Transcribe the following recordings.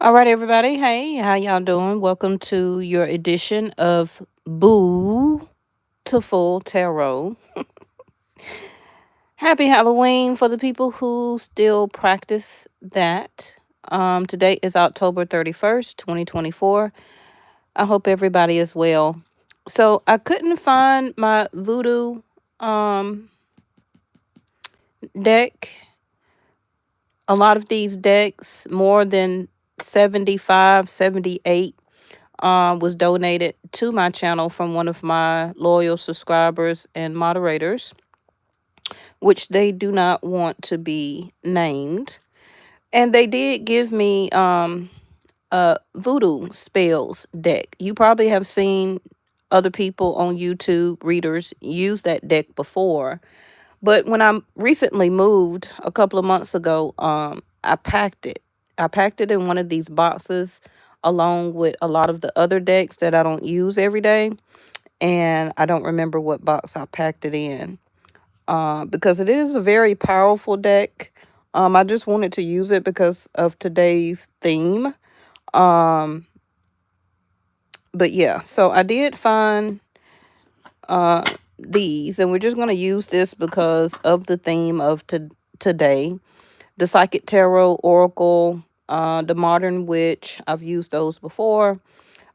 All right, everybody. Hey, how y'all doing? Welcome to your edition of Boo-tiful Tarot. Happy Halloween for the people who still practice that. Today is October 31st, 2024. I hope everybody is well. So I couldn't find my voodoo um, deck. A lot of these decks, more than 75, 78, was donated to my channel from one of my loyal subscribers and moderators, which they do not want to be named. And they did give me a voodoo spells deck. You probably have seen other people on YouTube, readers, use that deck before. But when I recently moved a couple of months ago, I packed it. I packed it in one of these boxes along with a lot of the other decks that I don't use every day. And I don't remember what box I packed it in because it is a very powerful deck. I just wanted to use it because of today's theme. Um, but yeah, so I did find uh, these, and we're just going to use this because of the theme of today. The Psychic Tarot Oracle, the Modern Witch. I've used those before,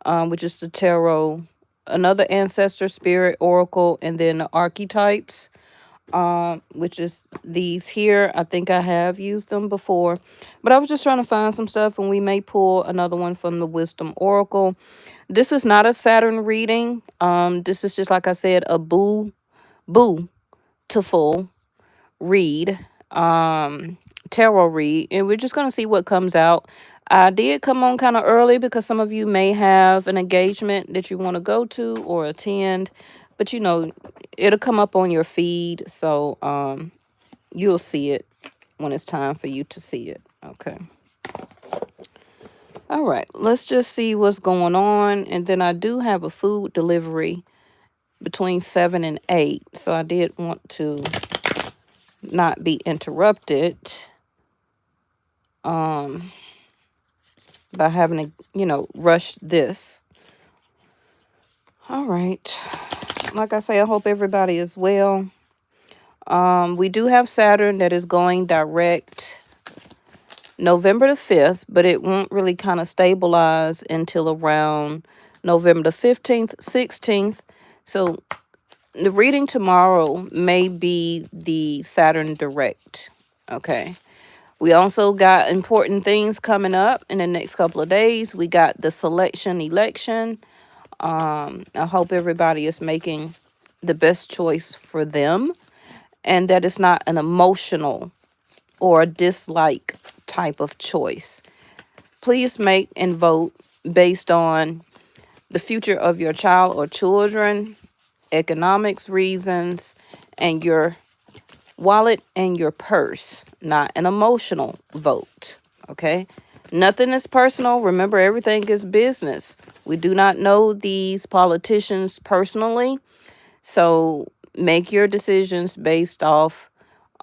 which is the tarot, another ancestor spirit oracle, and then the archetypes, which is these here. I think I have used them before, but I was just trying to find some stuff, and we may pull another one from the Wisdom Oracle. This is not a Saturn reading. This is just, like I said, a boo to full read, tarot read, and we're just going to see what comes out. I did come on kind of early because some of you may have an engagement that you want to go to or attend, but it'll come up on your feed, so you'll see it when it's time for you to see it. Okay. All right, let's just see what's going on. And then I do have a food delivery between 7 and 8, so I did want to not be interrupted by having to rush this. All right, like I say, I hope everybody is well. We do have Saturn that is going direct November the 5th, but it won't really kind of stabilize until around November the 15th, 16th. So the reading tomorrow may be the Saturn direct. Okay. We also got important things coming up in the next couple of days. We got the election. I hope everybody is making the best choice for them, and that it's not an emotional or a dislike type of choice. Please make and vote based on the future of your child or children, economics reasons, and your wallet and your purse, not an emotional vote. Okay? Nothing is personal. Remember, everything is business. We do not know these politicians personally, so make your decisions based off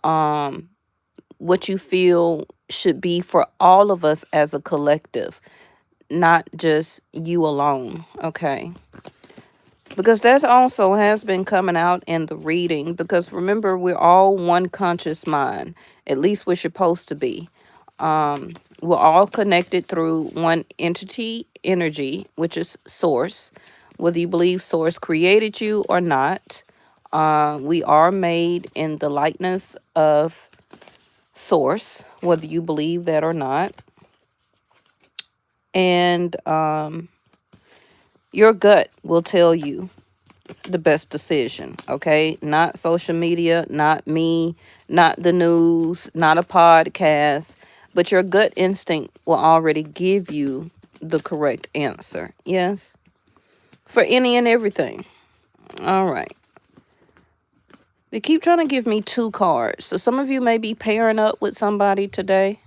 what you feel should be for all of us as a collective, not just you alone. Okay? Because that also has been coming out in the reading. Because remember, we're all one conscious mind. At least we're supposed to be. We're all connected through one energy, which is source. Whether you believe source created you or not, we are made in the likeness of source, whether you believe that or not. And your gut will tell you the best decision. Okay? Not social media, not me, not the news, not a podcast, but your gut instinct will already give you the correct answer. Yes? For any and everything. All right. They keep trying to give me 2 cards. So some of you may be pairing up with somebody today.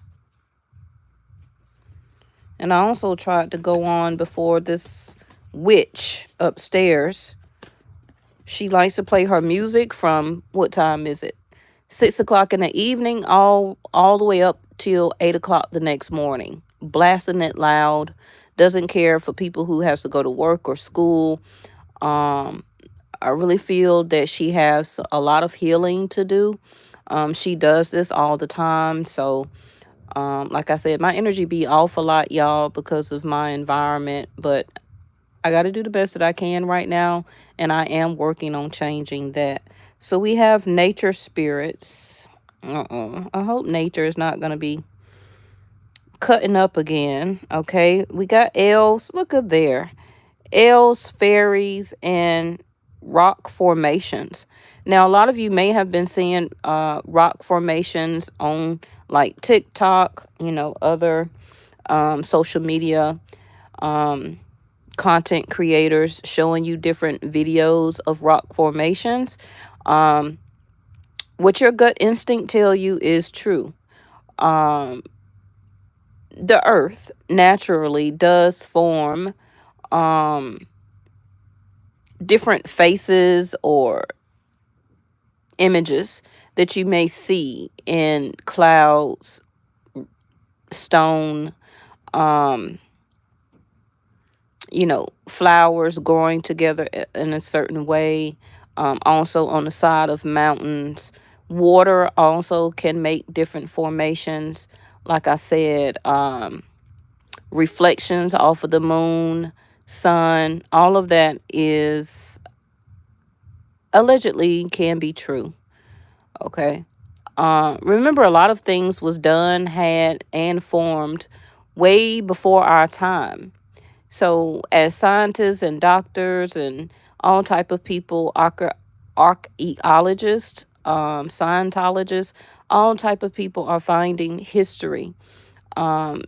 And I also tried to go on before this witch upstairs. She likes to play her music from, what time is it? 6 o'clock in the evening, all the way up till 8 o'clock the next morning. blasting it loud, doesn't care for people who has to go to work or school. Um, I really feel that she has a lot of healing to do. She does this all the time. So, like I said, my energy be off a lot, y'all, because of my environment. But I got to do the best that I can right now. And I am working on changing that. So we have nature spirits. I hope nature is not going to be cutting up again. Okay. We got elves. Look at there. Elves, fairies, and rock formations. Now, a lot of you may have been seeing rock formations on like TikTok, other social media content creators showing you different videos of rock formations. Um, what your gut instinct tell you is true. Um, the earth naturally does form um, different faces or images that you may see in clouds, stone, um, flowers growing together in a certain way. Also on the side of mountains. Water also can make different formations. Like I said, reflections off of the moon, sun, all of that is allegedly can be true. Okay. Remember, a lot of things was done, had, and formed way before our time. So, as scientists and doctors and all type of people, archaeologists, Scientologists, all type of people are finding history um,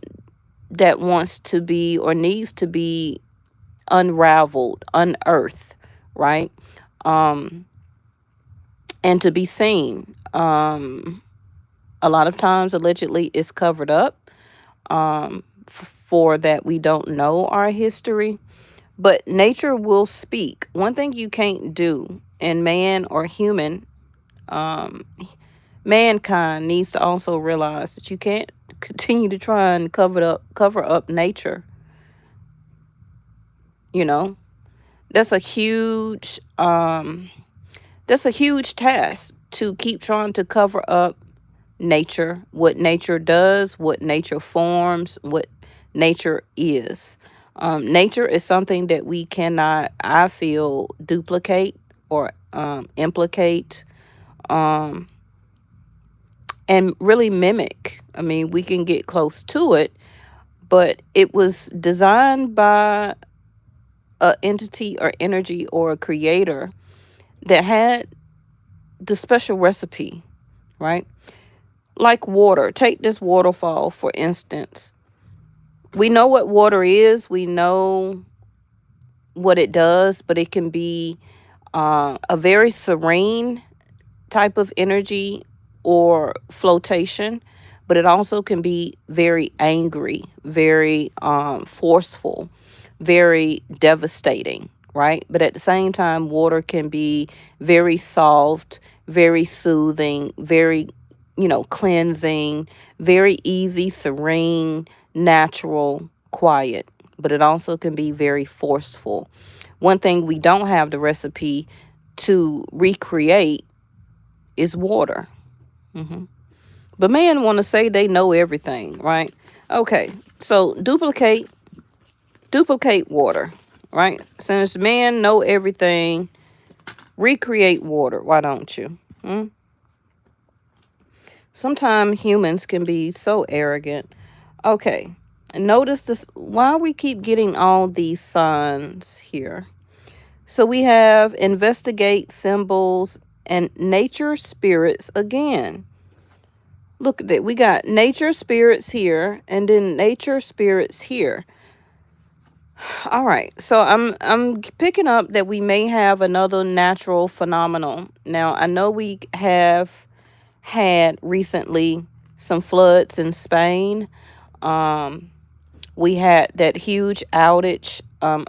that wants to be or needs to be unraveled, unearthed, right? Um, and to be seen. A lot of times, allegedly, it's covered up for that we don't know our history. But nature will speak. One thing you can't do, and man or human, um, mankind needs to also realize that you can't continue to try and cover up nature. You know, that's a huge task to keep trying to cover up nature, what nature does, what nature forms, what nature is. Nature is something that we cannot, I feel, duplicate or implicate um, and really mimic. I mean, we can get close to it, but it was designed by a entity or energy or a creator that had the special recipe, right? Like water. Take this waterfall, for instance. We know what water is. We know what it does, but it can be a very serene type of energy or flotation, but it also can be very angry, very forceful, very devastating, right? But at the same time, water can be very soft, very soothing, very, cleansing, very easy, serene, natural, quiet. But it also can be very forceful. One thing we don't have the recipe to recreate is water. But man want to say they know everything, right? Okay, so duplicate water, right? Since men know everything, recreate water. Why don't you? Sometimes humans can be so arrogant. Okay, and notice this. Why we keep getting all these signs here? So we have investigate, symbols, and nature spirits again. Look at that. We got nature spirits here and then nature spirits here. All right. So I'm picking up that we may have another natural phenomenon. Now, I know we have had recently some floods in Spain. We had that huge outage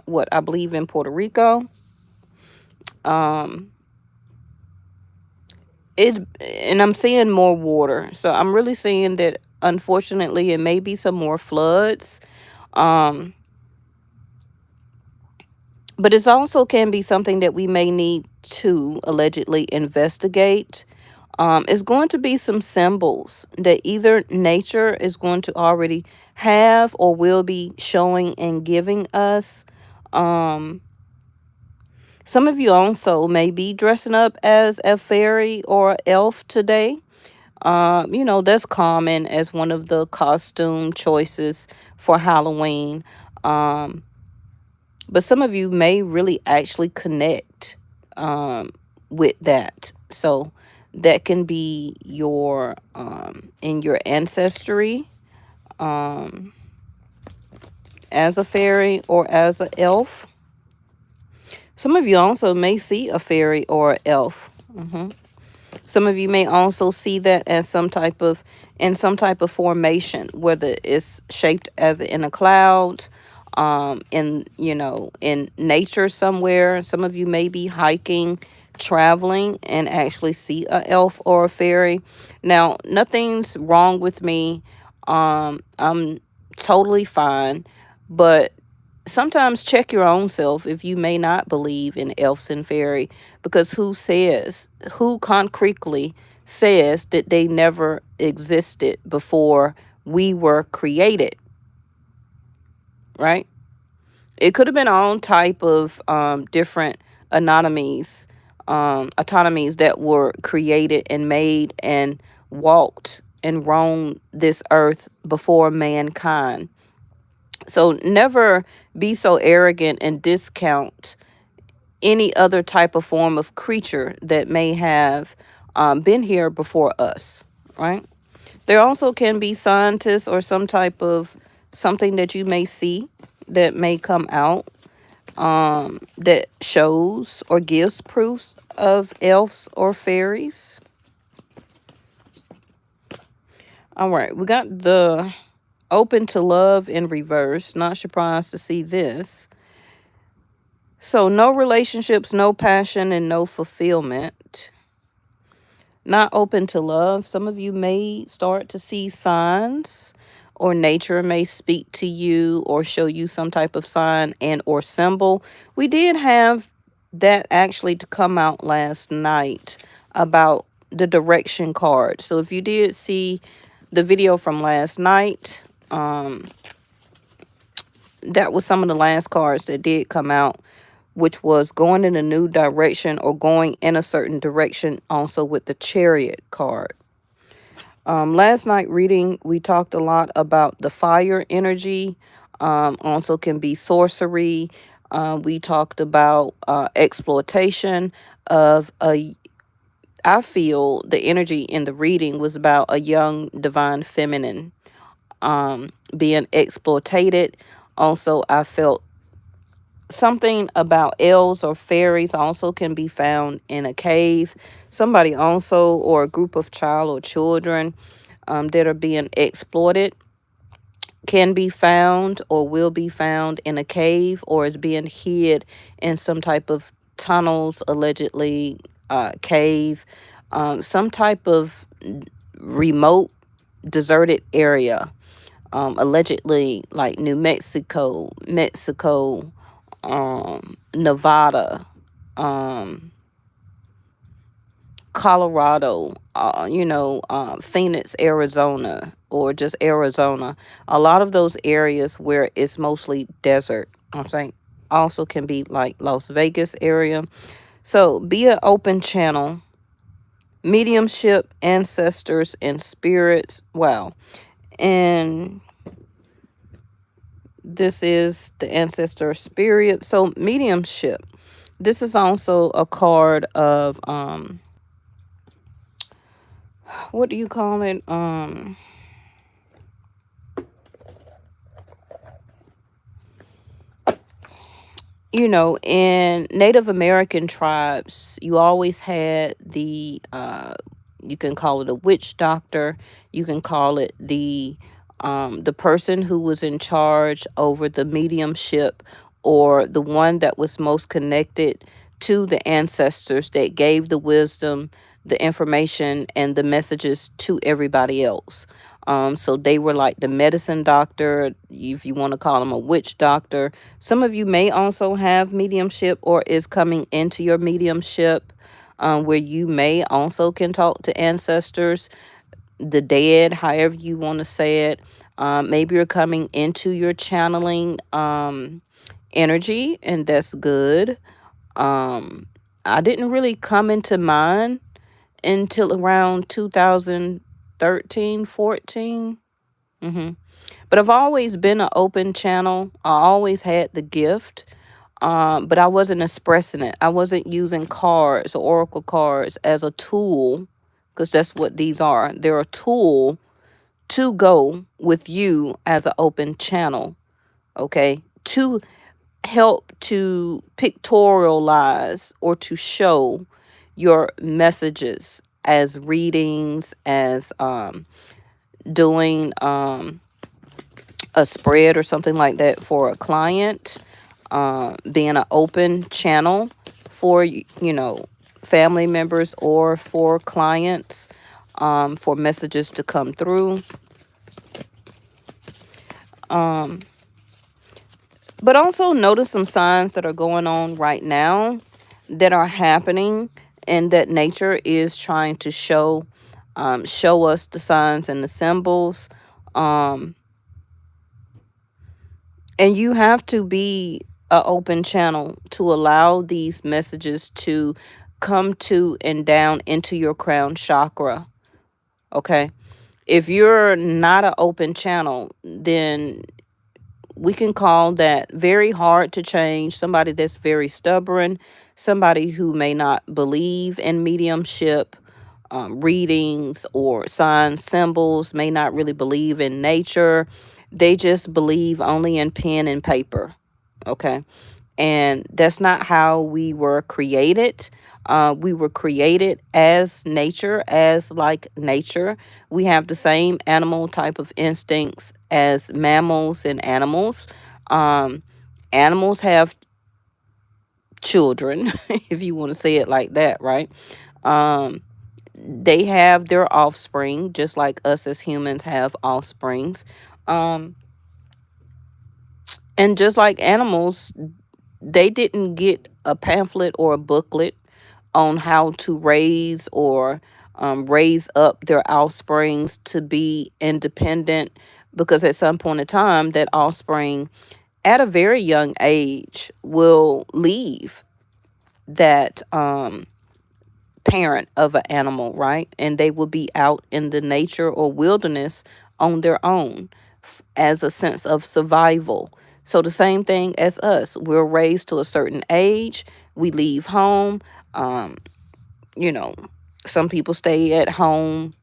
what I believe in Puerto Rico. And I'm seeing more water. So I'm really seeing that unfortunately, it may be some more floods. Um, but it also can be something that we may need to allegedly investigate. It's going to be some symbols that either nature is going to already have or will be showing and giving us. Um, some of you also may be dressing up as a fairy or elf today. That's common as one of the costume choices for Halloween. Um, but some of you may really actually connect with that. So that can be your in your ancestry um, as a fairy or as an elf. Some of you also may see a fairy or elf. Some of you may also see that as in some type of formation, whether it's shaped as in a cloud, in nature somewhere. Some of you may be hiking, traveling, and actually see a elf or a fairy. Now, nothing's wrong with me. I'm totally fine, but sometimes check your own self if you may not believe in elves and fairy, because who concretely says that they never existed before we were created, right? It could have been all type of different anatomies autonomies that were created and made and walked and roamed this earth before mankind. So never be so arrogant and discount any other type of form of creature that may have been here before us, right? There also can be scientists or some type of something that you may see that may come out that shows or gives proofs of elves or fairies. All right, we got the open to love in reverse. Not surprised to see this. So no relationships, no passion, and no fulfillment. Not open to love. Some of you may start to see signs, or nature may speak to you or show you some type of sign and or symbol. We did have that actually to come out last night about the direction card. So if you did see the video from last night, that was some of the last cards that did come out, which was going in a new direction or going in a certain direction, also with the Chariot card. Last night reading, we talked a lot about the fire energy, also can be sorcery. We talked about exploitation of I feel the energy in the reading was about a young divine feminine being exploited. Also, I felt something about elves or fairies also can be found in a cave. Somebody also, or a group of child or children that are being exploited, can be found or will be found in a cave, or is being hid in some type of tunnels, allegedly cave, some type of remote deserted area, allegedly like New Mexico, Nevada, Colorado, Phoenix, Arizona, or just Arizona. A lot of those areas where it's mostly desert, I think, also can be like Las Vegas area. So be an open channel. Mediumship, ancestors, and spirits. Wow. And this is the ancestor spirit. So mediumship. This is also a card of what do you call it? In Native American tribes, you always had you can call it a witch doctor. You can call it the person who was in charge over the mediumship, or the one that was most connected to the ancestors that gave the wisdom, the information, and the messages to everybody else. So they were like the medicine doctor, if you want to call them a witch doctor. Some of you may also have mediumship or is coming into your mediumship, where you may also can talk to ancestors, the dead, however you want to say it. Maybe you're coming into your channeling energy, and that's good. I didn't really come into mine until around 2013, 14. But I've always been an open channel. I always had the gift, but I wasn't expressing it. I wasn't using cards or oracle cards as a tool, because that's what these are. They're a tool to go with you as an open channel, okay? To help to pictorialize or to show your messages as readings, as doing a spread or something like that for a client, being an open channel for, family members or for clients, for messages to come through. But also notice some signs that are going on right now that are happening, and that nature is trying to show us the signs and the symbols. And you have to be an open channel to allow these messages to come to and down into your crown chakra. Okay. If you're not an open channel, then we can call that very hard to change, somebody that's very stubborn, somebody who may not believe in mediumship, readings, or signs, symbols, may not really believe in nature. They just believe only in pen and paper. Okay. And that's not how we were created. We were created as nature, as like nature. We have the same animal type of instincts as mammals and animals. Animals have children, if you want to say it like that, right? They have their offspring, just like us as humans have offsprings. And just like animals, they didn't get a pamphlet or a booklet on how to raise or raise up their offsprings to be independent, because at some point in time, that offspring at a very young age will leave that parent of an animal, right? And they will be out in the nature or wilderness on their own, as a sense of survival. So the same thing as us. We're raised to a certain age. We leave home. You know, some people stay at home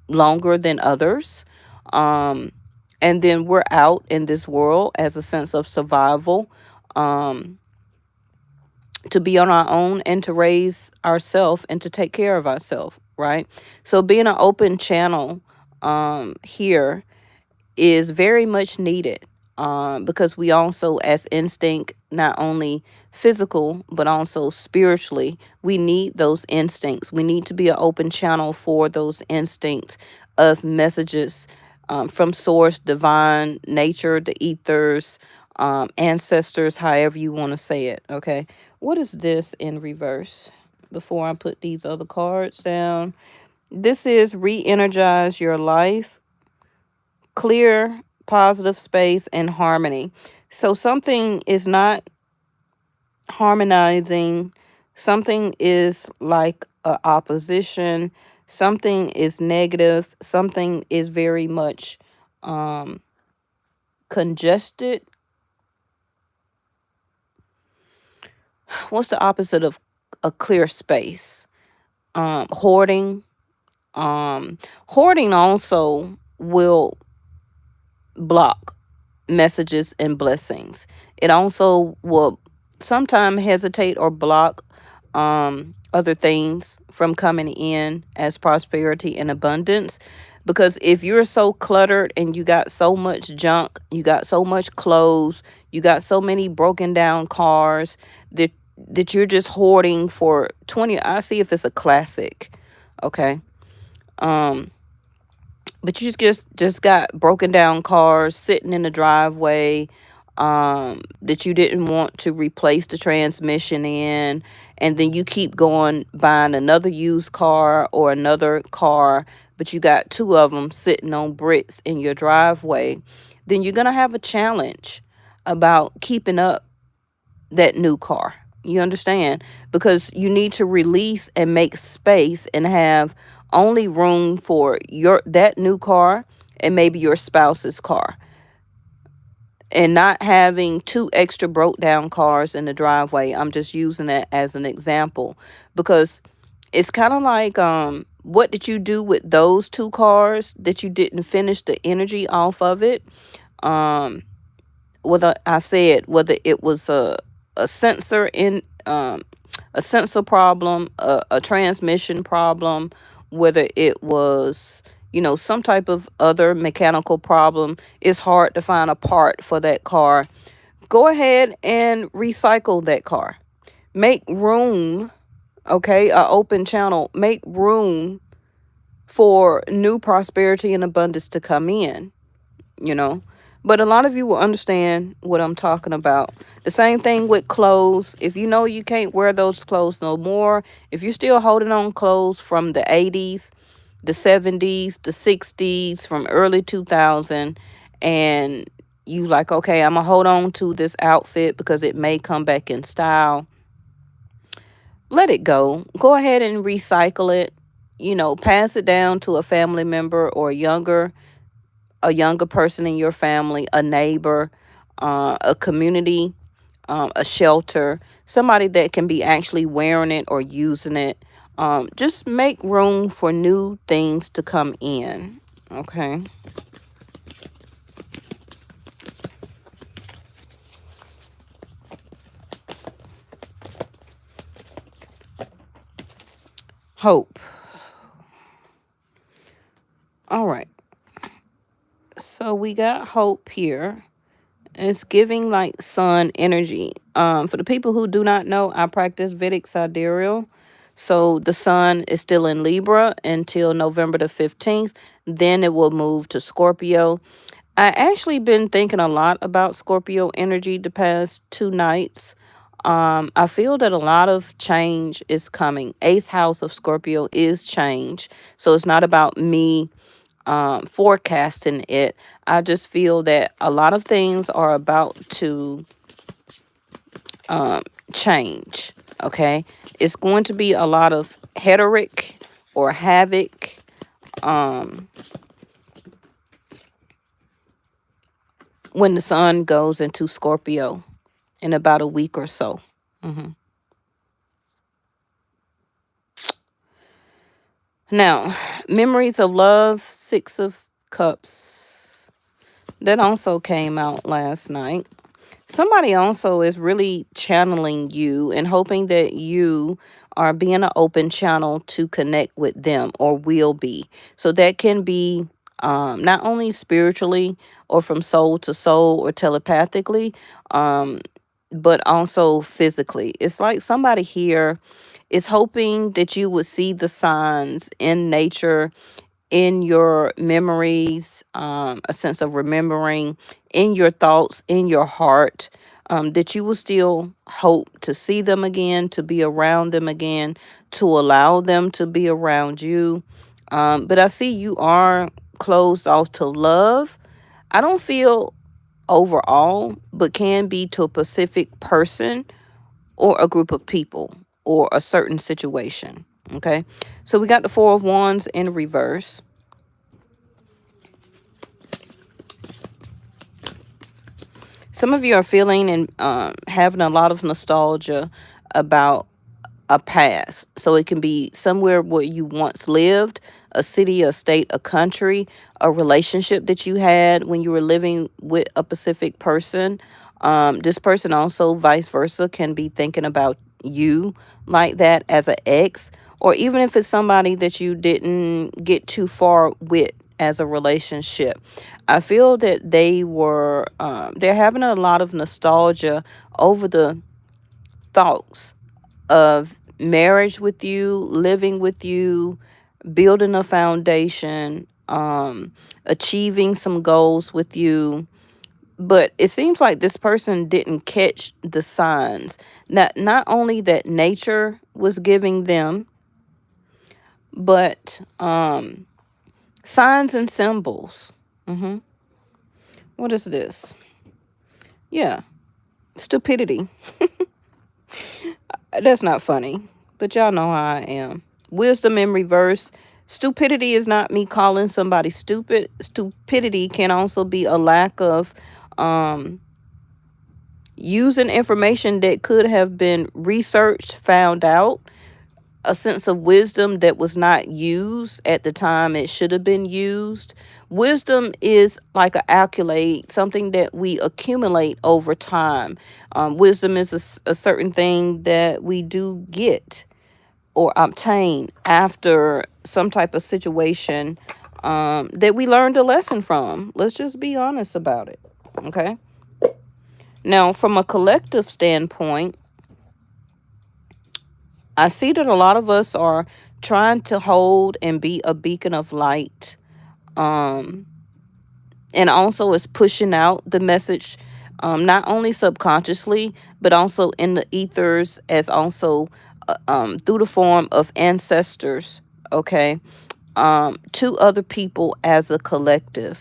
longer than others. And then we're out in this world as a sense of survival, to be on our own and to raise ourselves and to take care of ourselves, right? So being an open channel here is very much needed, because we also, as instinct, not only physical but also spiritually, we need those instincts. We need to be an open channel for those instincts of messages from source, divine, nature, the ethers, ancestors, however you want to say it. Okay, what is this in reverse before I put these other cards down? This is re-energize your life, clear, positive space, and harmony. So something is not harmonizing, something is like a opposition, something is negative, something is very much congested. What's the opposite of a clear space? Hoarding. Hoarding also will block messages and blessings. It also will sometimes hesitate or block other things from coming in as prosperity and abundance. Because if you're so cluttered and you got so much junk, you got so much clothes, you got so many broken down cars that you're just hoarding for 20, I see if it's a classic. Okay. but you just got broken down cars sitting in the driveway, that you didn't want to replace the transmission in, and then you keep going buying another used car or another car, but you got two of them sitting on bricks in your driveway, then you're gonna have a challenge about keeping up that new car. You understand? Because you need to release and make space and have only room for your that new car and maybe your spouse's car, and not having two extra broke down cars in the driveway. I'm just using that as an example because it's kind of like, what did you do with those two cars that you didn't finish the energy off of it? Um whether I said whether it was a sensor in a sensor problem, a transmission problem, whether it was, some type of other mechanical problem. It's hard to find a part for that car. Go ahead and recycle that car. Make room, okay? A open channel. Make room for new prosperity and abundance to come in, you know. But a lot of you will understand what I'm talking about. The same thing with clothes. If you know you can't wear those clothes no more, if you're still holding on clothes from the 80s, the 70s, the 60s, from early 2000, and you like, okay, I'm going to hold on to this outfit because it may come back in style. Let it go. Go ahead and recycle it. Pass it down to a family member or a younger person in your family, a neighbor, a community, a shelter, somebody that can be actually wearing it or using it. Just make room for new things to come in. Okay. Hope. All right. So we got hope here. It's giving like sun energy. For the people who do not know, I practice Vedic sidereal. So the sun is still in Libra until November the 15th. Then it will move to Scorpio. I actually been thinking a lot about Scorpio energy the past 2 nights. I feel that a lot of change is coming. Eighth house of Scorpio is change. So it's not about me forecasting it. I just feel that a lot of things are about to change. Okay. It's going to be a lot of heteric or havoc. When the sun goes into Scorpio in about a week or so. Now, memories of love, Six of Cups. That also came out last night. Somebody also is really channeling you and hoping that you are being an open channel to connect with them, or will be. So that can be not only spiritually or from soul to soul or telepathically, but also physically. It's like somebody here is hoping that you would see the signs in nature, in your memories, a sense of remembering, in your thoughts, in your heart, that you will still hope to see them again, to be around them again, to allow them to be around you. But I see you are closed off to love. I don't feel overall, but can be to a specific person or a group of people or a certain situation. Okay. So we got the Four of Wands in reverse. Some of you are feeling and having a lot of nostalgia about a past. So it can be somewhere where you once lived, a city, a state, a country, a relationship that you had when you were living with a specific person. This person also, vice versa, can be thinking about you like that as an ex, or even if it's somebody that you didn't get too far with as a relationship. I feel that they're having a lot of nostalgia over the thoughts of marriage with you, living with you, building a foundation, achieving some goals with you. But it seems like this person didn't catch the signs. Not only that nature was giving them, but signs and symbols. What is this? Yeah, stupidity. That's not funny, but y'all know how I am. Wisdom in reverse. Stupidity is not me calling somebody stupid. Stupidity can also be a lack of using information that could have been researched, found out, a sense of wisdom that was not used at the time it should have been used. Wisdom is like an accolade, something that we accumulate over time. Wisdom is a certain thing that we do get or obtain after some type of situation that we learned a lesson from. Let's just be honest about it. Okay. Now, from a collective standpoint, I see that a lot of us are trying to hold and be a beacon of light. And also is pushing out the message, not only subconsciously, but also in the ethers, as also through the form of ancestors, okay, to other people as a collective.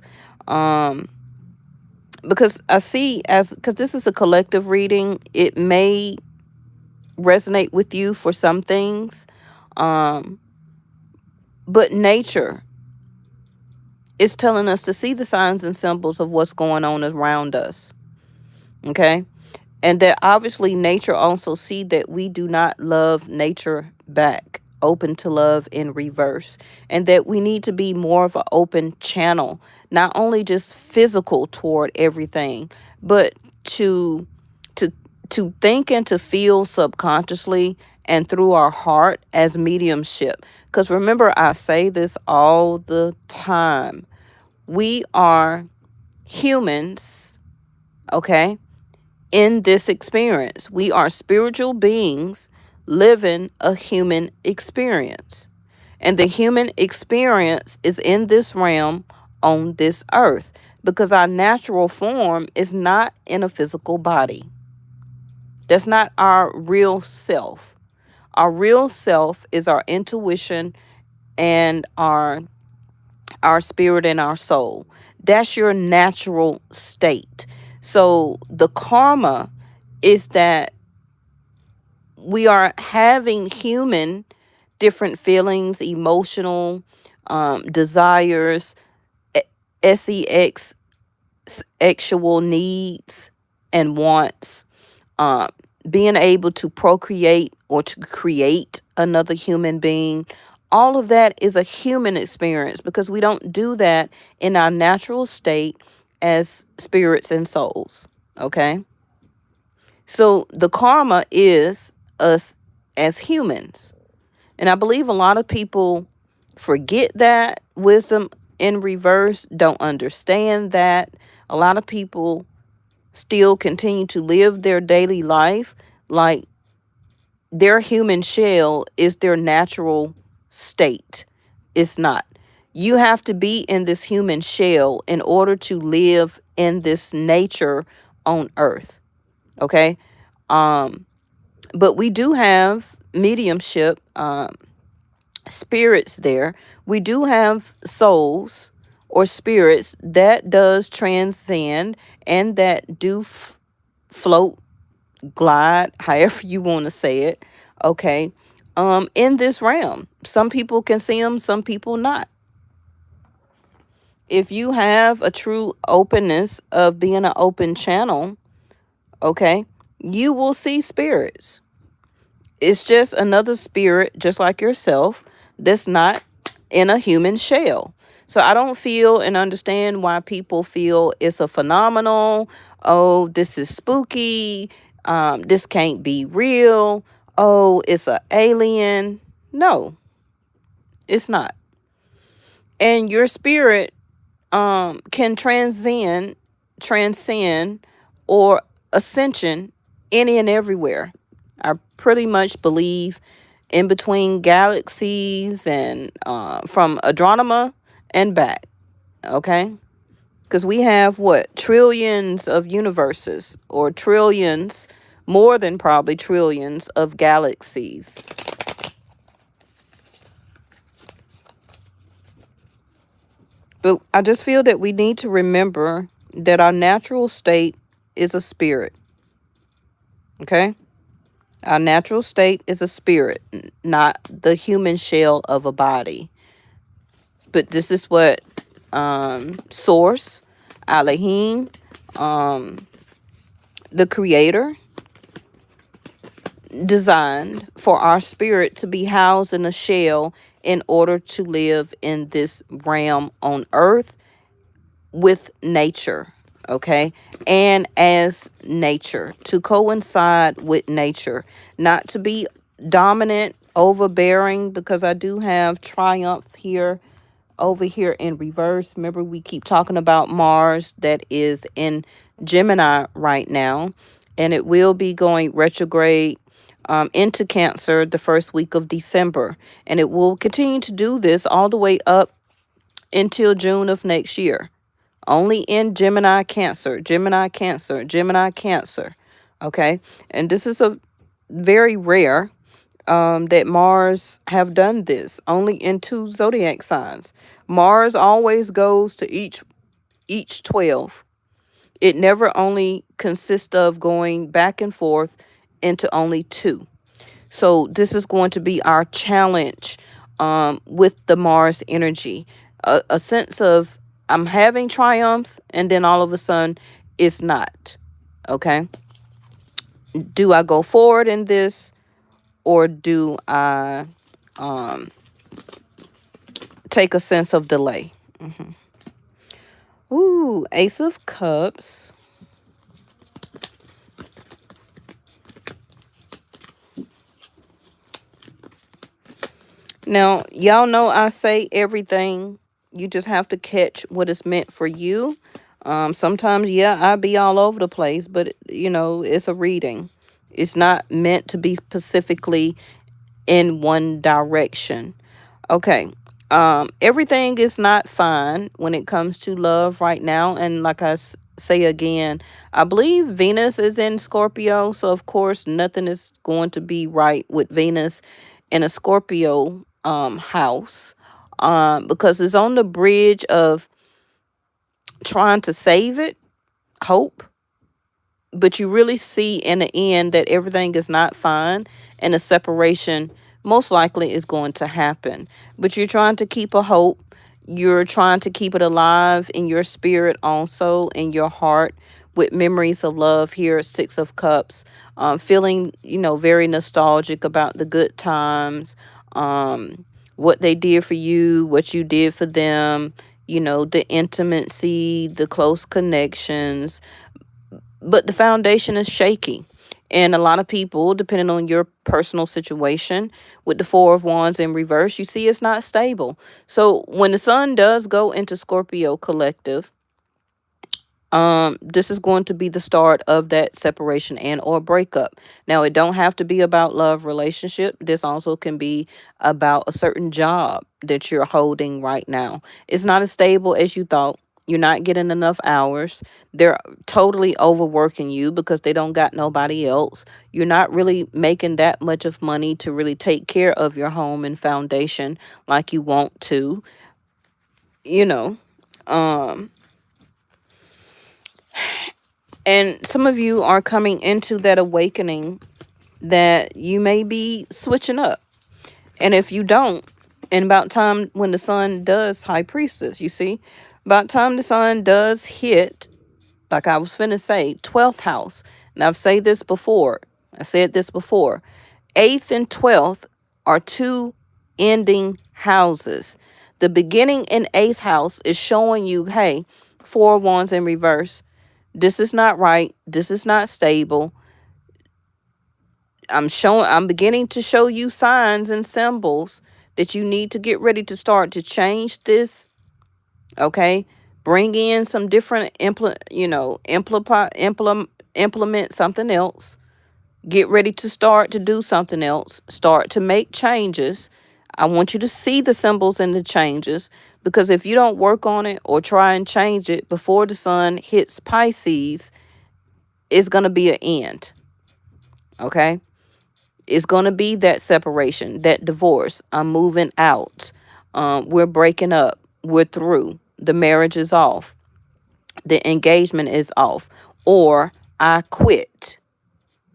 Because I see, because this is a collective reading, it may resonate with you for some things, but nature is telling us to see the signs and symbols of what's going on around us. Okay. And that obviously nature also see that we do not love nature back, open to love in reverse, and that we need to be more of an open channel, not only just physical toward everything, but to to to think and to feel subconsciously and through our heart as mediumship. Because remember, I say this all the time. We are humans, okay? In this experience, we are spiritual beings living a human experience. And the human experience is in this realm on this earth because our natural form is not in a physical body. That's not our real self. Our real self is our intuition and our spirit and our soul. That's your natural state. So the karma is that we are having human different feelings, emotional desires, sex, sexual needs and wants, being able to procreate or to create another human being. All of that is a human experience because we don't do that in our natural state as spirits and souls. Okay. So the karma is us as humans. And I believe a lot of people forget that. Wisdom in reverse don't understand that. A lot of people still continue to live their daily life like their human shell is their natural state. It's not. You have to be in this human shell in order to live in this nature on earth. Okay. But we do have mediumship, spirits there. We do have souls or spirits that does transcend and that do float, glide, however you want to say it. Okay. In this realm, some people can see them, some people not. If you have a true openness of being an open channel, okay, you will see spirits. It's just another spirit, just like yourself, that's not in a human shell. So I don't feel and understand why people feel it's a phenomenal. Oh, this is spooky. This can't be real. Oh, it's an alien. No, it's not. And your spirit can transcend or ascension any and everywhere. I pretty much believe in between galaxies and from Andromeda and back. Okay? Because we have what? Trillions of universes, or trillions, more than probably trillions of galaxies. But I just feel that we need to remember that our natural state is a spirit. Okay? Our natural state is a spirit, not the human shell of a body. But this is what Source, Elohim, the Creator, designed for our spirit to be housed in a shell in order to live in this realm on earth with nature, okay? And as nature, to coincide with nature, not to be dominant, overbearing, because I do have Triumph here over here in reverse. Remember, we keep talking about Mars that is in Gemini right now, and it will be going retrograde into Cancer the first week of December, and it will continue to do this all the way up until June of next year. Only in Gemini, Cancer, Gemini, Cancer, Gemini, Cancer. Okay, and this is a very rare that Mars have done this, only in 2 zodiac signs. Mars always goes to each 12. It never only consists of going back and forth into only 2. So this is going to be our challenge with the Mars energy. A sense of I'm having triumph, and then all of a sudden it's not. Okay. Do I go forward in this, or do I take a sense of delay? Ooh, Ace of Cups. Now, y'all know I say everything. You just have to catch what is meant for you. Sometimes, yeah, I be all over the place, but, it's a reading. It's not meant to be specifically in one direction. Okay. Everything is not fine when it comes to love right now. And like I say again, I believe Venus is in Scorpio. So, of course, nothing is going to be right with Venus in a Scorpio house, because it's on the bridge of trying to save it, hope, but you really see in the end that everything is not fine, and a separation most likely is going to happen. But you're trying to keep a hope. You're trying to keep it alive in your spirit, also in your heart, with memories of love here, 6 of Cups, feeling, very nostalgic about the good times, what they did for you, what you did for them, the intimacy, the close connections. But the foundation is shaky. And a lot of people, depending on your personal situation, with the 4 of Wands in reverse, you see it's not stable. So when the sun does go into Scorpio collective, this is going to be the start of that separation and or breakup. Now, it don't have to be about love relationship. This also can be about a certain job that you're holding right now. It's not as stable as you thought. You're not getting enough hours. They're totally overworking you because they don't got nobody else. You're not really making that much of money to really take care of your home and foundation like you want to. Um And some of you are coming into that awakening that you may be switching up. And if you don't, and about time when the sun does, High Priestess, you see, about time the sun does hit, like I was finna say, 12th house. And I've said this before. 8th and 12th are 2 ending houses. The beginning in 8th house is showing you, hey, 4 of Wands in reverse. This is not right. This is not stable. I'm beginning to show you signs and symbols that you need to get ready to start to change this. Okay. Bring in some different implement something else. Get ready to start to do something else. Start to make changes. I want you to see the symbols and the changes, Because if you don't work on it or try and change it before the sun hits Pisces, it's going to be an end. Okay? It's going to be that separation, that divorce. I'm moving out. We're breaking up. We're through. The marriage is off. The engagement is off. Or I quit.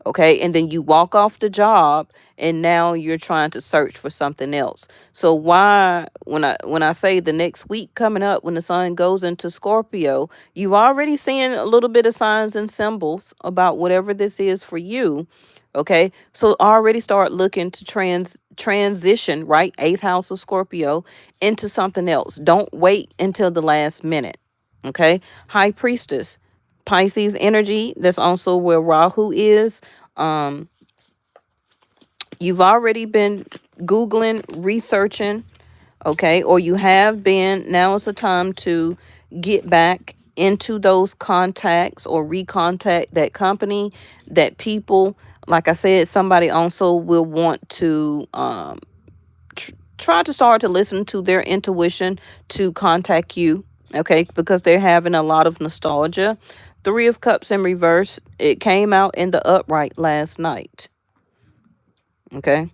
Okay, and then you walk off the job and now you're trying to search for something else. So why, when I say the next week coming up, when the sun goes into Scorpio, you've already seen a little bit of signs and symbols about whatever this is for you. Okay, so already start looking to transition, right, 8th house of Scorpio, into something else. Don't wait until the last minute. Okay, High Priestess, Pisces energy. That's also where Rahu is. um you've already been Googling, researching, okay, or you have been. Now is the time to get back into those contacts or recontact that company, that people. Like I said, somebody also will want to try to start to listen to their intuition to contact you, okay, because they're having a lot of nostalgia. 3 of Cups in reverse, it came out in the upright last night. Okay.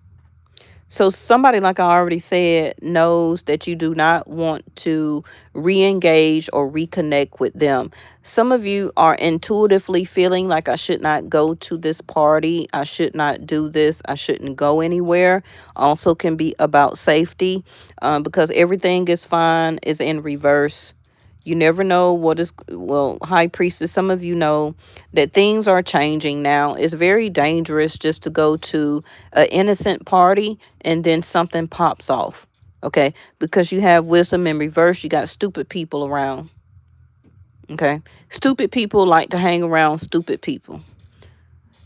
So somebody, like I already said, knows that you do not want to re-engage or reconnect with them. Some of you are intuitively feeling like, I should not go to this party. I should not do this. I shouldn't go anywhere. Also can be about safety, because everything is fine is in reverse. You never know what is, well, High Priestess, some of you know that things are changing now. It's very dangerous just to go to an innocent party and then something pops off. Okay? Because you have Wisdom in reverse, you got stupid people around. Okay? Stupid people like to hang around stupid people.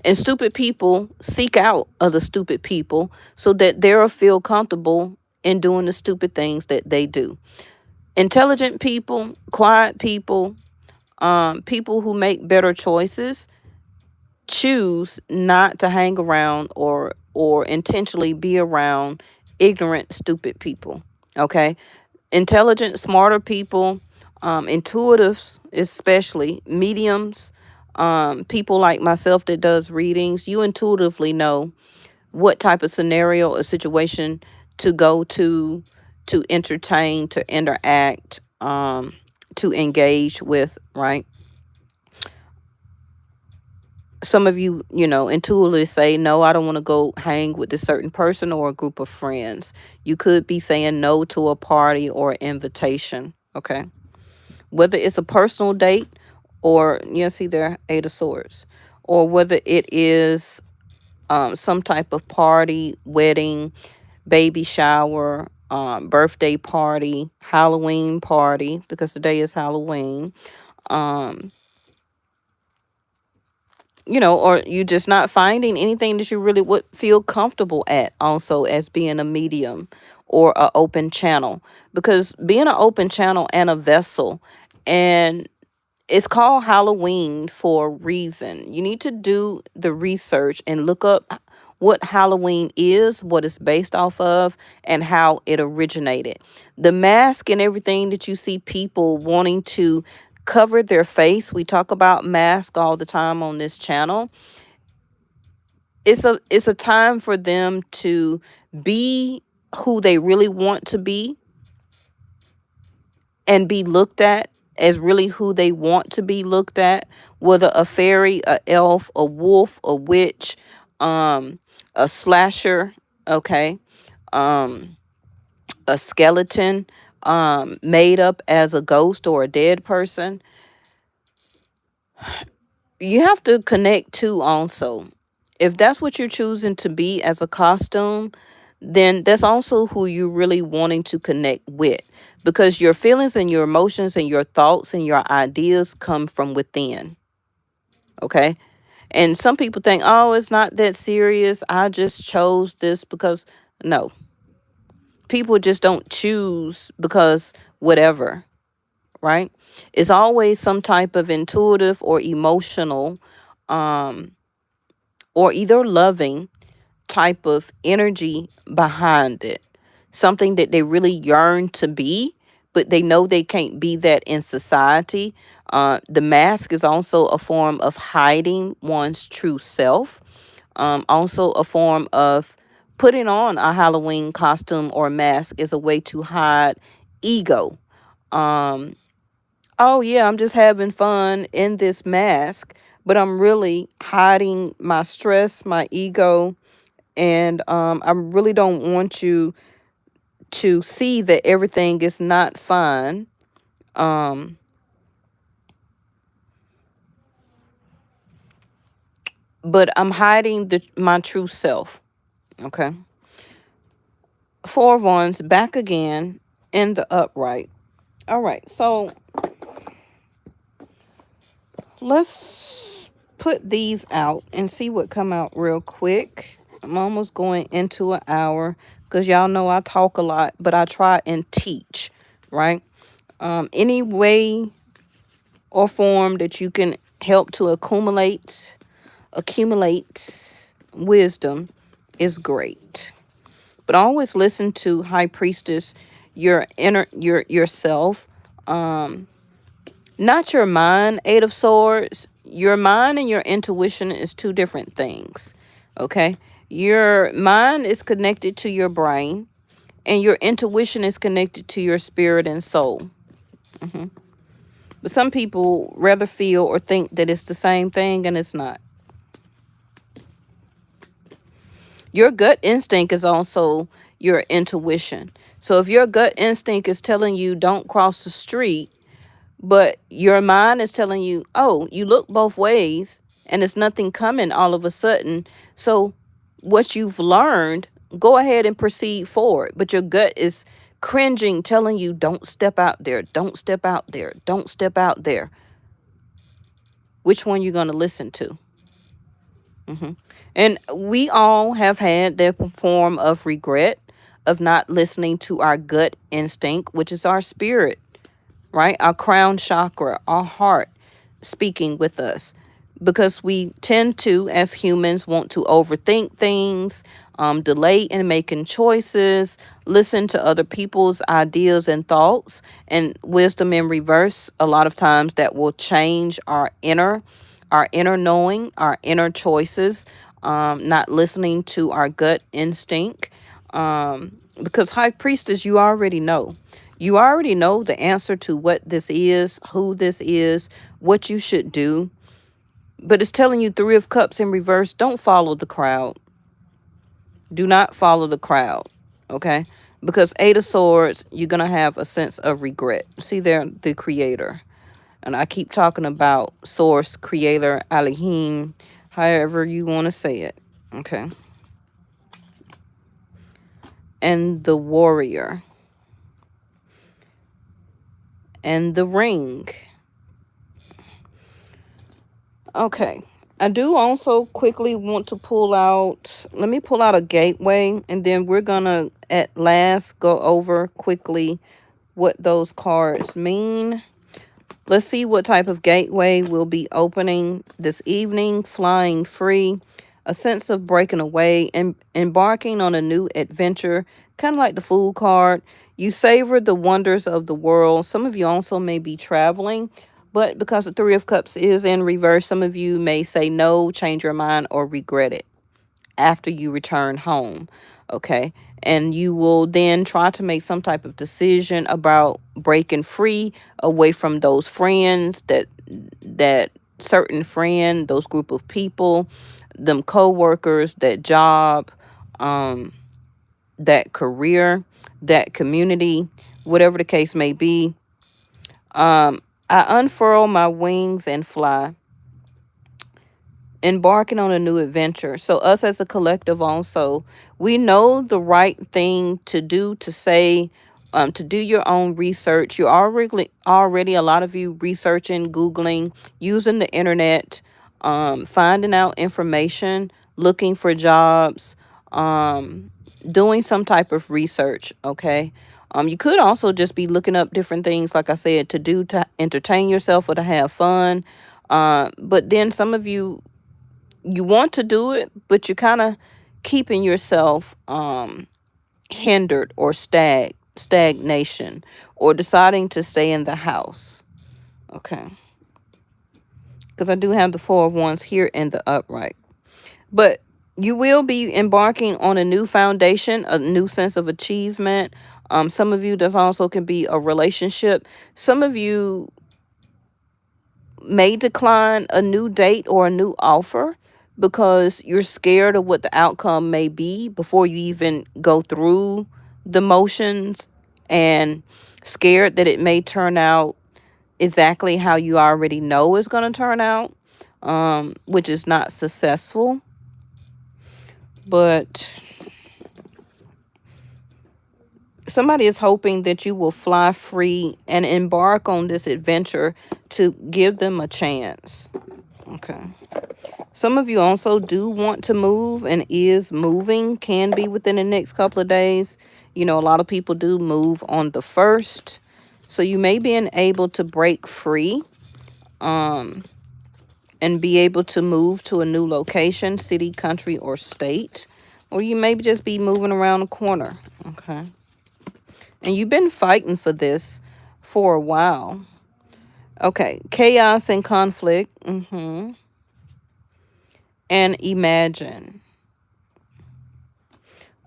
And stupid people seek out other stupid people so that they'll feel comfortable in doing the stupid things that they do. Intelligent people, quiet people, people who make better choices, choose not to hang around or intentionally be around ignorant, stupid people. Okay, intelligent, smarter people, intuitives, especially mediums, people like myself that does readings. You intuitively know what type of scenario or situation to go to entertain, to interact, to engage with, right? Some of you, intuitively say, no, I don't want to go hang with this certain person or a group of friends. You could be saying no to a party or invitation, okay? Whether it's a personal date or, see there, 8 of Swords, or whether it is some type of party, wedding, baby shower, birthday party, Halloween party, because today is Halloween. Um, or you just not finding anything that you really would feel comfortable at, also as being a medium or a open channel. Because being an open channel and a vessel, and it's called Halloween for a reason. You need to do the research and look up what Halloween is, what it's based off of, and how it originated. The mask and everything that you see people wanting to cover their face. We talk about mask all the time on this channel. It's a time for them to be who they really want to be and be looked at as really who they want to be looked at, whether a fairy, a elf, a wolf, a witch, a slasher, okay, a skeleton, made up as a ghost or a dead person. You have to connect to also. If that's what you're choosing to be as a costume, then that's also who you're really wanting to connect with, because your feelings and your emotions and your thoughts and your ideas come from within. Okay. And some people think, oh, it's not that serious. I just chose this because, no, people just don't choose because whatever, right? It's always some type of intuitive or emotional, or either loving type of energy behind it. Something that they really yearn to be, but they know they can't be that in society. The mask is also a form of hiding one's true self, also a form of putting on a Halloween costume or mask is a way to hide ego. Um, oh, yeah, I'm just having fun in this mask, but I'm really hiding my stress, my ego, and I really don't want you to see that everything is not fine. Um, but I'm hiding my true self. Okay. Four of Wands back again in the upright. All right. So let's put these out and see what come out real quick. I'm almost going into an hour because y'all know I talk a lot, but I try and teach, right? Any way or form that you can help to accumulate wisdom is great. But always listen to High Priestess, your inner yourself. Not your mind, Eight of Swords. Your mind and your intuition is two different things. Okay? Your mind is connected to your brain, and your intuition is connected to your spirit and soul. But some people rather feel or think that it's the same thing, and it's not. Your gut instinct is also your intuition. So if your gut instinct is telling you don't cross the street, but your mind is telling you, oh, you look both ways and it's nothing coming all of a sudden. So what you've learned, go ahead and proceed forward. But your gut is cringing, telling you, don't step out there, don't step out there, don't step out there. Which one you going to listen to? And we all have had that form of regret of not listening to our gut instinct, which is our spirit, right? Our crown chakra, our heart speaking with us. Because we tend to, as humans, want to overthink things, delay in making choices, listen to other people's ideas and thoughts, and wisdom in reverse. A lot of times that will change our inner knowing, our inner choices, not listening to our gut instinct. Because High Priestess, you already know. You already know the answer to what this is, who this is, what you should do. But it's telling you Three of Cups in reverse. Don't follow the crowd. Do not follow the crowd. Okay? Because Eight of Swords, you're going to have a sense of regret. See there, the creator. And I keep talking about source, creator, Elohim, however you want to say it. Okay? And the warrior. And the ring. Okay. I do also quickly want to let me pull out a gateway, and then we're going to at last go over quickly what those cards mean. Let's see what type of gateway will be opening this evening. Flying free, a sense of breaking away and embarking on a new adventure, kind of like the Fool card. You savor the wonders of the world. Some of you also may be traveling, but because the Three of Cups is in reverse, some of you may say no, change your mind, or regret it after you return home. Okay. And you will then try to make some type of decision about breaking free away from those friends, that certain friend, those group of people, them co-workers, that job, that career, that community, whatever the case may be. I unfurl my wings and fly, embarking on a new adventure. So us as a collective also, we know the right thing to do, to say, to do your own research. You're already a lot of you researching, Googling, using the internet, finding out information, looking for jobs, doing some type of research. Okay. You could also just be looking up different things, like I said, to do to entertain yourself or to have fun. But then some of you want to do it, but you're kind of keeping yourself hindered or stagnation or deciding to stay in the house. Okay. Because I do have the Four of Wands here in the upright. But you will be embarking on a new foundation, a new sense of achievement. Some of you, this also can be a relationship. Some of you may decline a new date or a new offer because you're scared of what the outcome may be before you even go through the motions, and scared that it may turn out exactly how you already know it's going to turn out, which is not successful. But somebody is hoping that you will fly free and embark on this adventure to give them a chance. Okay. Some of you also do want to move and is moving, can be within the next couple of days. You know, a lot of people do move on the 1st. So you may be able to break free and be able to move to a new location, city, country, or state. Or you may just be moving around the corner. Okay. And you've been fighting for this for a while. Okay. Chaos and conflict. And imagine.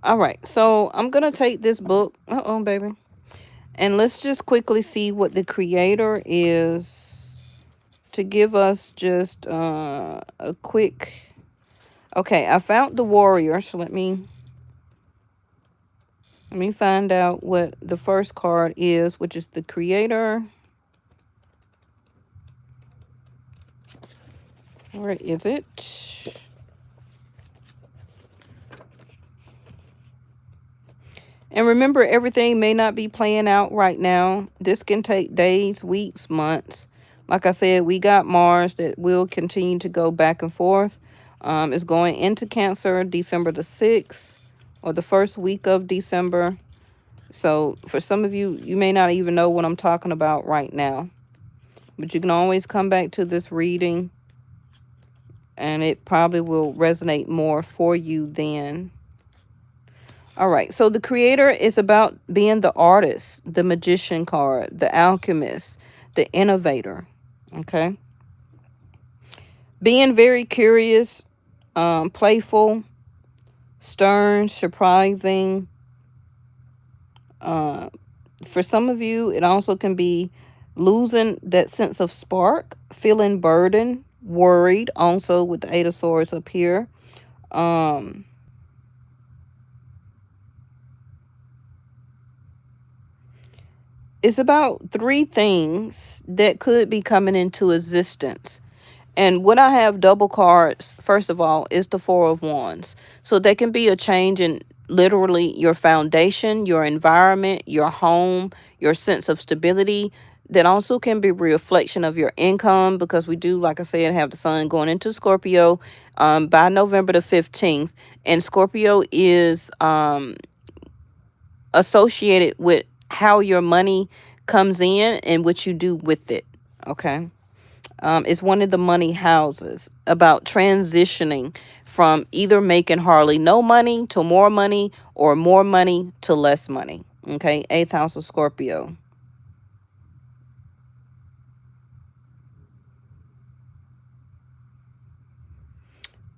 All right. So I'm going to take this book. Uh-oh, baby. And let's just quickly see what the creator is to give us just a quick. Okay. I found the warrior. So let me find out what the first card is, which is the creator. Where is it? And remember, everything may not be playing out right now. This can take days, weeks, months. Like I said, we got Mars that will continue to go back and forth. It's going into Cancer December the 6th or the first week of December. So for some of you, you may not even know what I'm talking about right now. But you can always come back to this reading, and it probably will resonate more for you then. All right. So the creator is about being the artist, the magician card, the alchemist, the innovator. Okay. Being very curious, playful, stern, surprising. For some of you, it also can be losing that sense of spark, feeling burdened, worried, also with the Eight of Swords up here. It's about 3 things that could be coming into existence. And what I have double cards, first of all, is the Four of Wands. So there can be a change in literally your foundation, your environment, your home, your sense of stability. That also can be a reflection of your income, because we do, like I said, have the sun going into Scorpio by November the 15th. And Scorpio is associated with how your money comes in and what you do with it. Okay. It's one of the money houses, about transitioning from either making hardly no money to more money, or more money to less money. Okay. 8th house of Scorpio.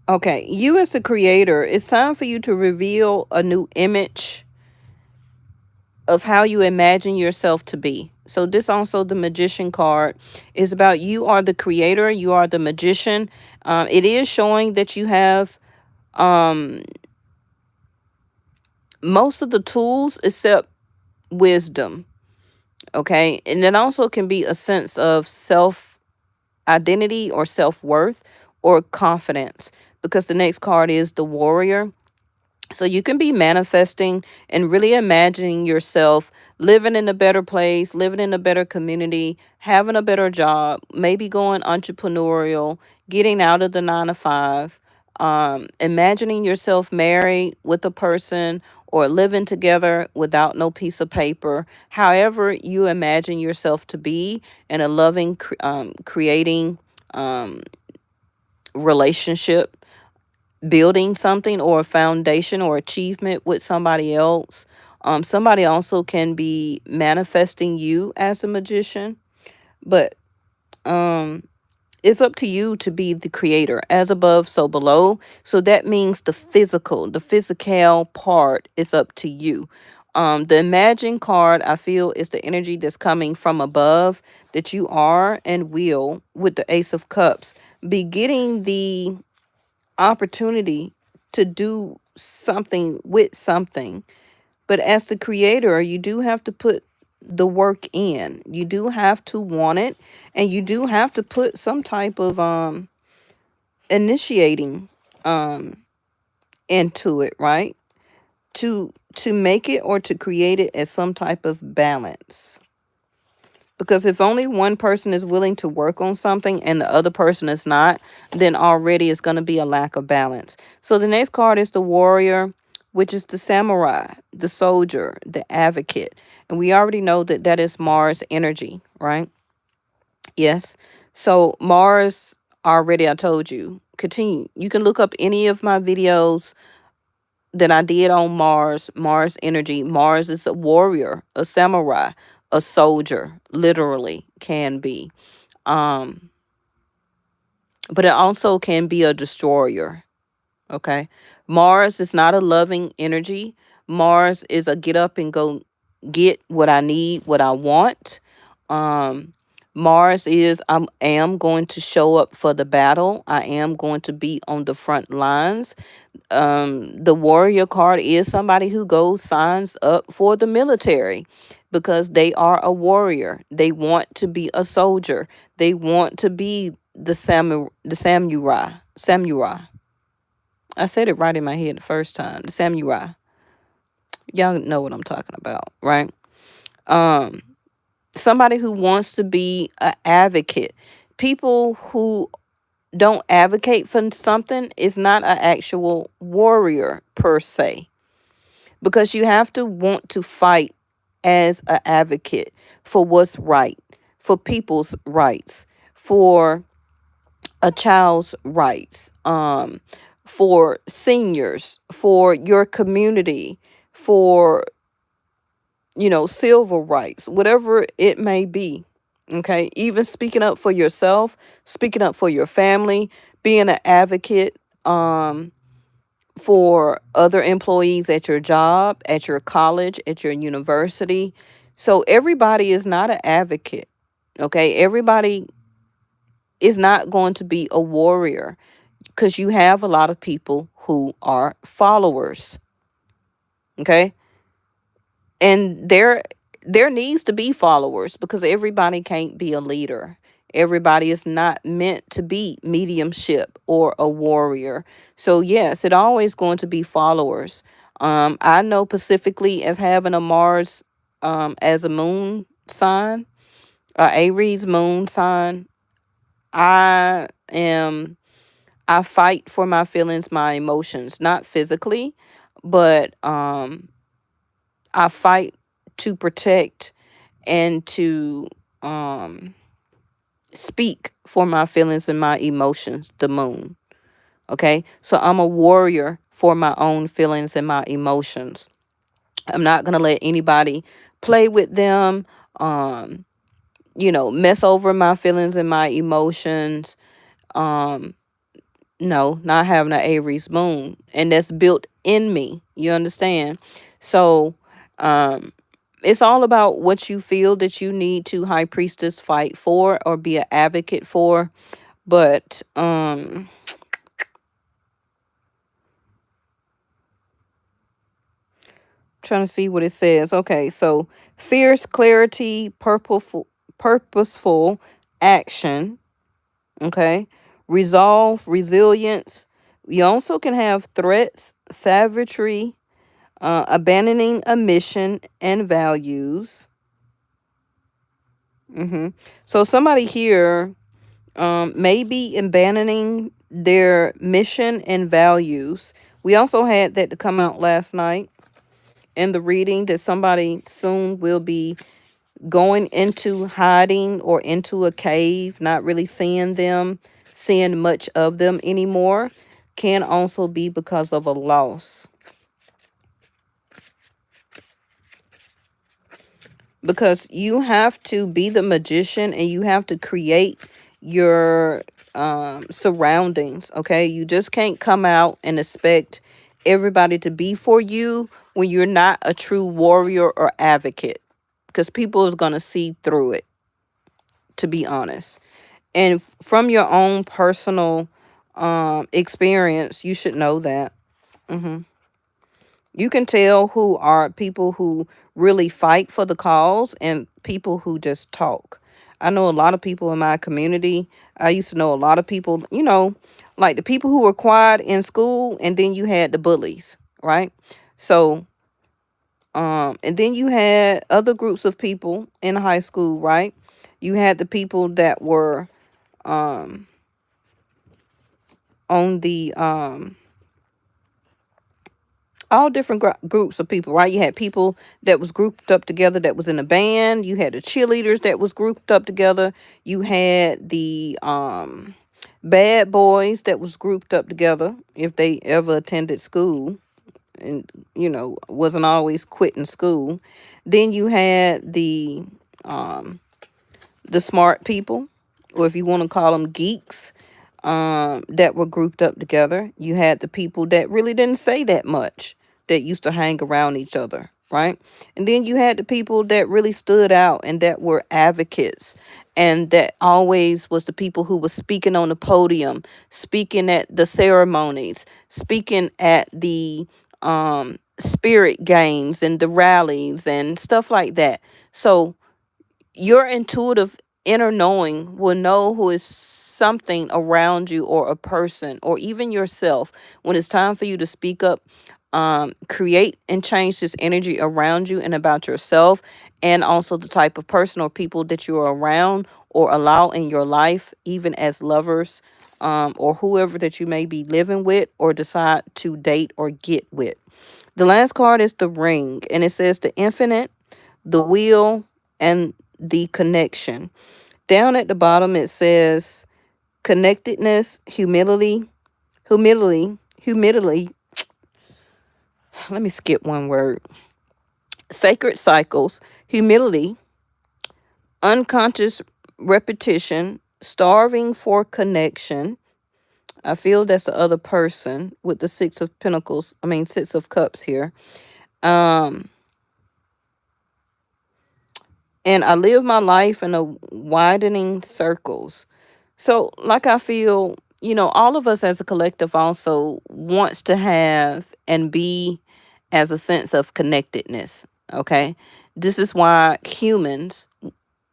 Okay. You as the creator, it's time for you to reveal a new image of how you imagine yourself to be. So this also, the magician card, is about you are the creator, you are the magician. It is showing that you have most of the tools except wisdom. Okay. And it also can be a sense of self-identity or self-worth or confidence, because the next card is the warrior. So you can be manifesting and really imagining yourself living in a better place, living in a better community, having a better job, maybe going entrepreneurial, getting out of the 9 to 5, imagining yourself married with a person or living together without no piece of paper. However you imagine yourself to be in a loving, creating relationship, building something or a foundation or achievement with somebody else, Somebody also can be manifesting you as a magician, but um, it's up to you to be the creator. As above, so below. So that means the physical part is up to you. The Imagine card, I feel, is the energy that's coming from above, that you are and will, with the Ace of Cups, be getting the opportunity to do something with something. But as the creator, you do have to put the work in. You do have to want it, and you do have to put some type of initiating um into it, right? To make it or to create it as some type of balance. Because if only one person is willing to work on something and the other person is not, then already it's going to be a lack of balance. So the next card is the Warrior, which is the Samurai, the Soldier, the Advocate. And we already know that that is Mars energy, right? Yes. So Mars, already I told you, continue. You can look up any of my videos that I did on Mars energy. Mars is a warrior, a samurai, a soldier, literally can be. Um, but it also can be a destroyer. Okay. Mars is not a loving energy. Mars is a get up and go get what I need, what I want. Um, Mars is I am going to show up for the battle. I am going to be on the front lines. The warrior card is somebody who goes signs up for the military because they are a warrior. They want to be a soldier. They want to be the samurai. I said it right in my head the first time. The samurai. Y'all know what I'm talking about, right? Um, Somebody who wants to be an advocate. People who don't advocate for something is not an actual warrior per se, because you have to want to fight as an advocate for what's right, for people's rights, for a child's rights, for seniors, for your community, for civil rights, whatever it may be. Okay, even speaking up for yourself, speaking up for your family, being an advocate for other employees at your job, at your college, at your university. So everybody is not an advocate. Okay, everybody is not going to be a warrior, because you have a lot of people who are followers. Okay, and there needs to be followers, because everybody can't be a leader. Everybody is not meant to be mediumship or a warrior. So yes, it always going to be followers. I know specifically as having a Mars as a moon sign, Aries moon sign. I fight for my feelings, my emotions, not physically, but I fight to protect and to speak for my feelings and my emotions, the moon. Okay, so I'm a warrior for my own feelings and my emotions. I'm not going to let anybody play with them, mess over my feelings and my emotions. No, not having an Aries moon, and that's built in me. You understand? So, it's all about what you feel that you need to high priestess fight for or be an advocate for. But trying to see what it says. Okay, so fierce clarity, purposeful action. Okay, resolve, resilience. You also can have threats, savagery, abandoning a mission and values. So somebody here may be abandoning their mission and values. We also had that to come out last night in the reading, that somebody soon will be going into hiding or into a cave, not really seeing much of them anymore. Can also be because of a loss. because you have to be the magician and you have to create your surroundings. Okay, you just can't come out and expect everybody to be for you when you're not a true warrior or advocate, because people is going to see through it, to be honest. And from your own personal experience, you should know that. hmm You can tell who are people who really fight for the cause and people who just talk. I know a lot of people in my community. I used to know a lot of people, like the people who were quiet in school, and then you had the bullies, right? So, and then you had other groups of people in high school, right? You had the people that were um on the all different groups of people, right? You had people that was grouped up together that was in a band. You had the cheerleaders that was grouped up together. You had the bad boys that was grouped up together if they ever attended school and wasn't always quitting school. Then you had um the smart people, or if you want to call them geeks, that were grouped up together. You had the people that really didn't say that much, that used to hang around each other, right? And then you had the people that really stood out and that were advocates, and that always was the people who was speaking on the podium, speaking at the ceremonies, speaking at the spirit games and the rallies and stuff like that. So your intuitive inner knowing will know who is something around you, or a person, or even yourself, when it's time for you to speak up. Create and change this energy around you and about yourself, and also the type of person or people that you're around or allow in your life, even as lovers, or whoever that you may be living with or decide to date or get with. The last card is the ring, and it says the infinite, the wheel, and the connection. Down at the bottom, it says connectedness, humility. Let me skip one word. Sacred cycles, humility, unconscious repetition, starving for connection. I feel that's the other person with the Six of Cups here. Um, and I live my life in a widening circles. So, like, I feel, all of us as a collective also wants to have and be as a sense of connectedness. Okay. This is why humans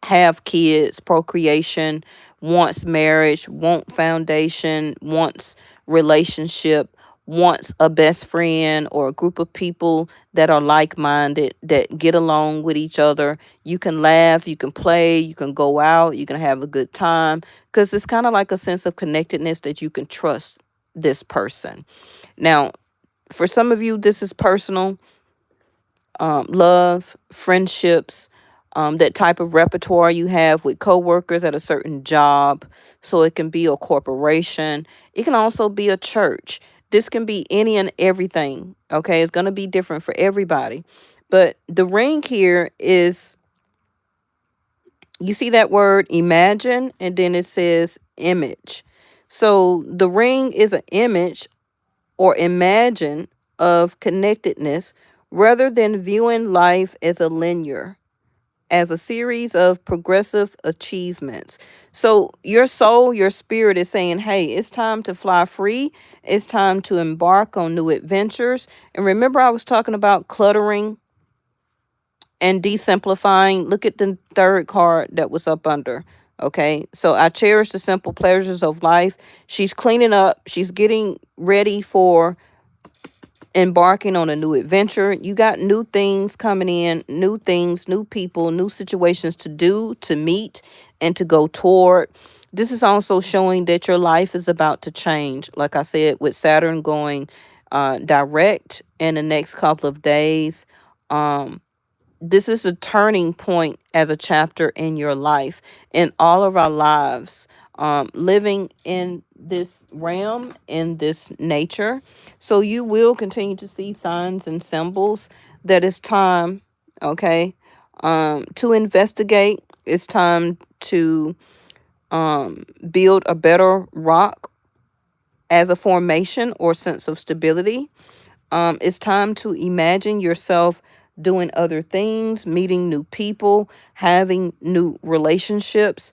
have kids, procreation, wants marriage, want foundation, wants relationship, wants a best friend or a group of people that are like-minded, that get along with each other. You can laugh, you can play, you can go out, you can have a good time, because it's kind of like a sense of connectedness that you can trust this person. Now, for some of you, this is personal. Love, friendships, that type of repertoire you have with coworkers at a certain job. So it can be a corporation. It can also be a church. This can be any and everything. Okay, it's going to be different for everybody. But the ring here is, you see that word imagine, and then it says image. So the ring is an image or imagine of connectedness, rather than viewing life as a linear, as a series of progressive achievements. So your soul, your spirit is saying, hey, it's time to fly free. It's time to embark on new adventures. And remember, I was talking about cluttering and desimplifying. Look at the third card that was up under. Okay, so I cherish the simple pleasures of life. She's cleaning up. She's getting ready for embarking on a new adventure. You got new things coming in, new things, new people, new situations to do, to meet, and to go toward. This is also showing that your life is about to change. Like I said, with Saturn going direct in the next couple of days. This is a turning point as a chapter in your life, in all of our lives, living in this realm, in this nature. So you will continue to see signs and symbols that it's time, okay, To investigate. It's time to build a better rock as a formation or sense of stability. It's time to imagine yourself doing other things, meeting new people, having new relationships,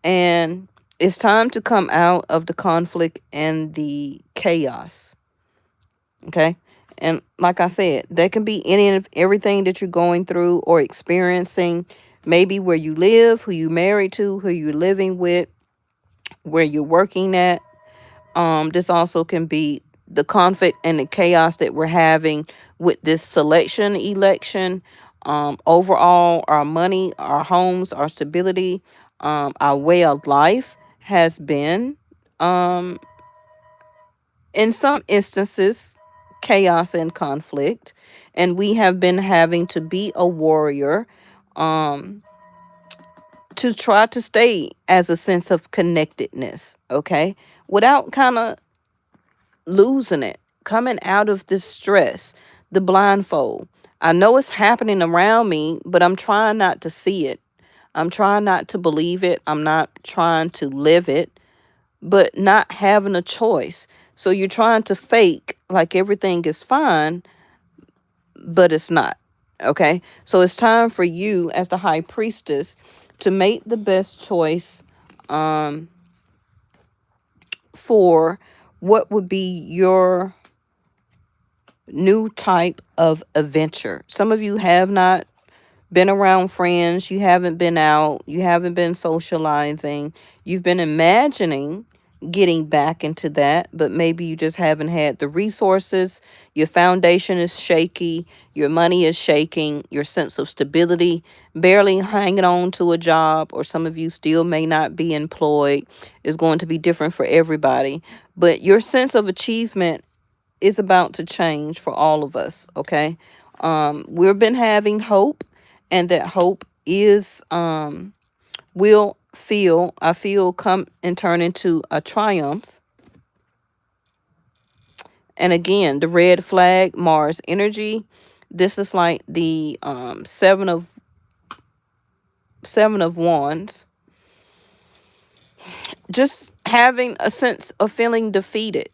and it's time to come out of the conflict and the chaos. Okay. And like I said, that can be any and everything that you're going through or experiencing, maybe where you live, who you married to, who you're living with, where you're working at. This also can be the conflict and the chaos that we're having with this selection election. Overall, our money, our homes, our stability, our way of life has been, um, in some instances, chaos and conflict. And we have been having to be a warrior, um, to try to stay as a sense of connectedness, okay? Without kind of losing it, coming out of this stress, the blindfold. I know it's happening around me, but I'm trying not to see it. I'm trying not to believe it. I'm not trying to live it, but not having a choice. So you're trying to fake like everything is fine, but it's not. Okay? So it's time for you as the high priestess to make the best choice, um for what would be your new type of adventure. Some of you have not been around friends, you haven't been out, you haven't been socializing, you've been imagining getting back into that, but maybe you just haven't had the resources. Your foundation is shaky, your money is shaking, your sense of stability barely hanging on to a job, or some of you still may not be employed. Is going to be different for everybody, but your sense of achievement is about to change for all of us, okay? We've been having hope, and that hope is, will feel, I feel, come and turn into a triumph. And again, the red flag, Mars energy. This is like the seven of wands. Just having a sense of feeling defeated.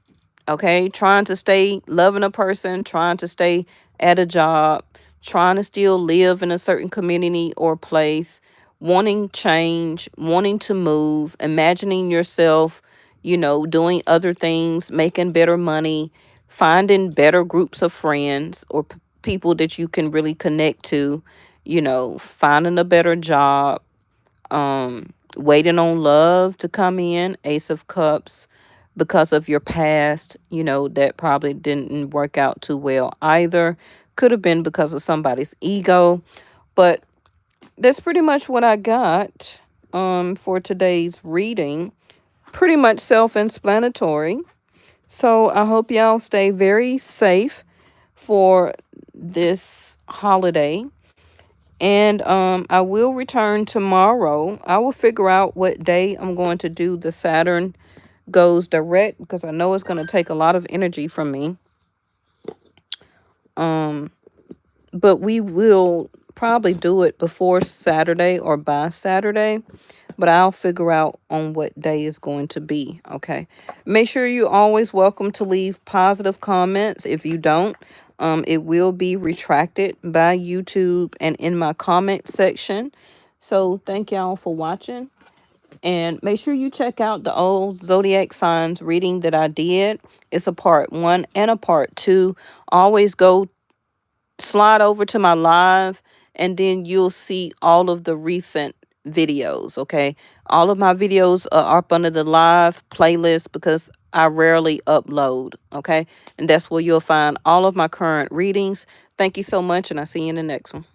Okay, trying to stay loving a person, trying to stay at a job, trying to still live in a certain community or place, wanting change, wanting to move, imagining yourself, doing other things, making better money, finding better groups of friends or people that you can really connect to, finding a better job, waiting on love to come in, Ace of Cups, because of your past, that probably didn't work out too well either. Could have been because of somebody's ego, but that's pretty much what I got for today's reading. Pretty much self-explanatory. So I hope y'all stay very safe for this holiday. And I will return tomorrow. I will figure out what day I'm going to do the Saturn goes direct, because I know it's going to take a lot of energy from me. But we will probably do it before Saturday or by Saturday. But I'll figure out on what day is going to be. Okay. Make sure you're always welcome to leave positive comments. If you don't, it will be retracted by YouTube and in my comment section. So thank y'all for watching. And make sure you check out the old zodiac signs reading that I did. It's a part 1 and a part 2. Always go slide over to my live, and then you'll see all of the recent videos, okay? All of my videos are up under the live playlist because I rarely upload, okay? And that's where you'll find all of my current readings. Thank you so much, and I'll see you in the next one.